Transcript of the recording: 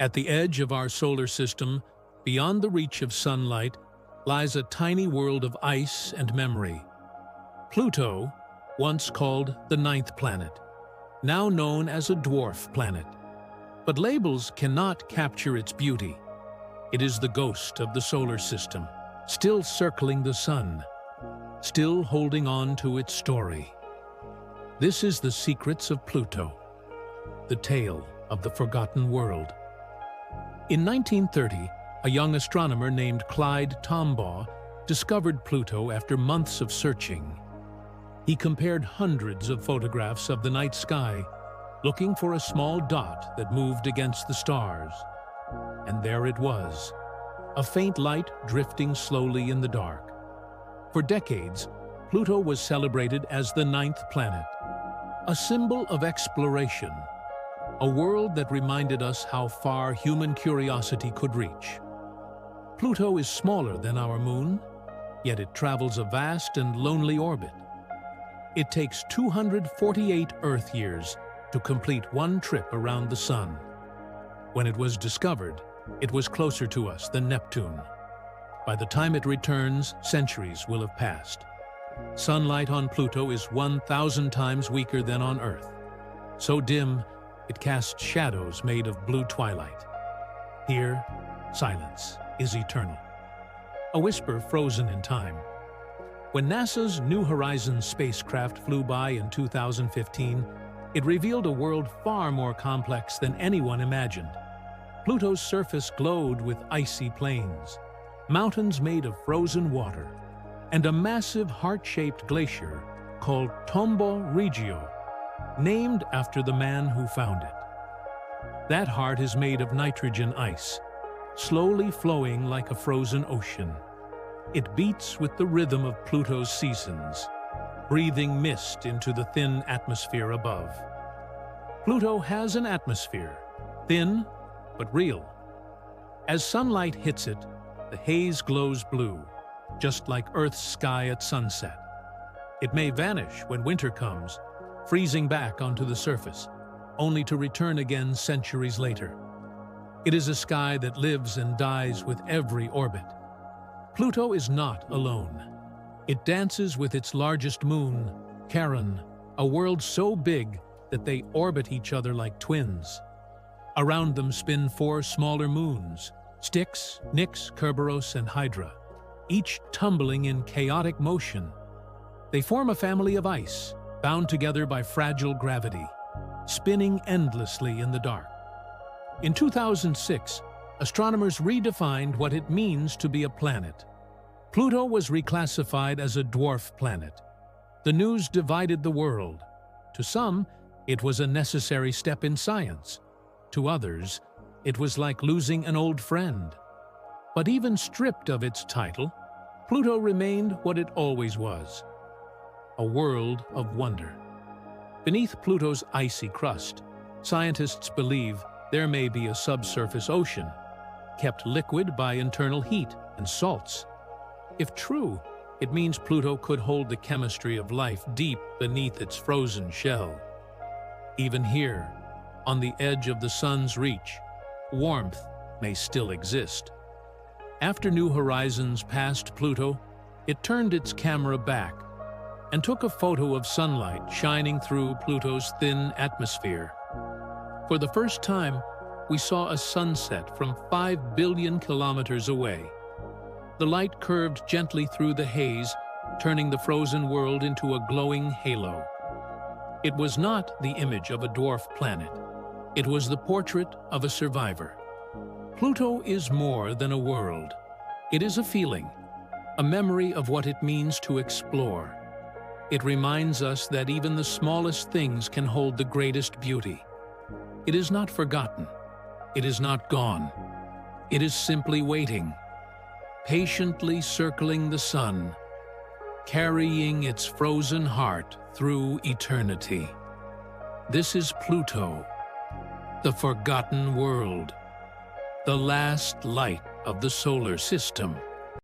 At the edge of our solar system, beyond the reach of sunlight, lies a tiny world of ice and memory. Pluto, once called the ninth planet, now known as a dwarf planet. But labels cannot capture its beauty. It is the ghost of the solar system, still circling the sun, still holding on to its story. This is the secrets of Pluto, the tale of the forgotten world. In 1930, a young astronomer named Clyde Tombaugh discovered Pluto after months of searching. He compared hundreds of photographs of the night sky, looking for a small dot that moved against the stars. And there it was, a faint light drifting slowly in the dark. For decades, Pluto was celebrated as the ninth planet, a symbol of exploration, a world that reminded us how far human curiosity could reach. Pluto is smaller than our moon, yet it travels a vast and lonely orbit. It takes 248 Earth years to complete one trip around the Sun. When it was discovered, it was closer to us than Neptune. By the time it returns, centuries will have passed. Sunlight on Pluto is 1,000 times weaker than on Earth. So dim, it casts shadows made of blue twilight. Here, silence is eternal, a whisper frozen in time. When NASA's New Horizons spacecraft flew by in 2015, it revealed a world far more complex than anyone imagined. Pluto's surface glowed with icy plains, mountains made of frozen water, and a massive heart-shaped glacier called Tombaugh Regio, named after the man who found it. That heart is made of nitrogen ice, slowly flowing like a frozen ocean. It beats with the rhythm of Pluto's seasons, breathing mist into the thin atmosphere above. Pluto has an atmosphere, thin but real. As sunlight hits it, the haze glows blue, just like Earth's sky at sunset. It may vanish when winter comes, freezing back onto the surface, only to return again centuries later. It is a sky that lives and dies with every orbit. Pluto is not alone. It dances with its largest moon, Charon, a world so big that they orbit each other like twins. Around them spin 4 smaller moons, Styx, Nix, Kerberos, and Hydra, each tumbling in chaotic motion. They form a family of ice, bound together by fragile gravity, spinning endlessly in the dark. In 2006, astronomers redefined what it means to be a planet. Pluto was reclassified as a dwarf planet. The news divided the world. To some, it was a necessary step in science. To others, it was like losing an old friend. But even stripped of its title, Pluto remained what it always was: a world of wonder. Beneath Pluto's icy crust, scientists believe there may be a subsurface ocean, kept liquid by internal heat and salts. If true, it means Pluto could hold the chemistry of life deep beneath its frozen shell. Even here, on the edge of the sun's reach, warmth may still exist. After New Horizons passed Pluto, it turned its camera back and took a photo of sunlight shining through Pluto's thin atmosphere. For the first time, we saw a sunset from 5 billion kilometers away. The light curved gently through the haze, turning the frozen world into a glowing halo. It was not the image of a dwarf planet. It was the portrait of a survivor. Pluto is more than a world. It is a feeling, a memory of what it means to explore. It reminds us that even the smallest things can hold the greatest beauty. It is not forgotten. It is not gone. It is simply waiting, patiently circling the sun, carrying its frozen heart through eternity. This is Pluto, the forgotten world, the last light of the solar system.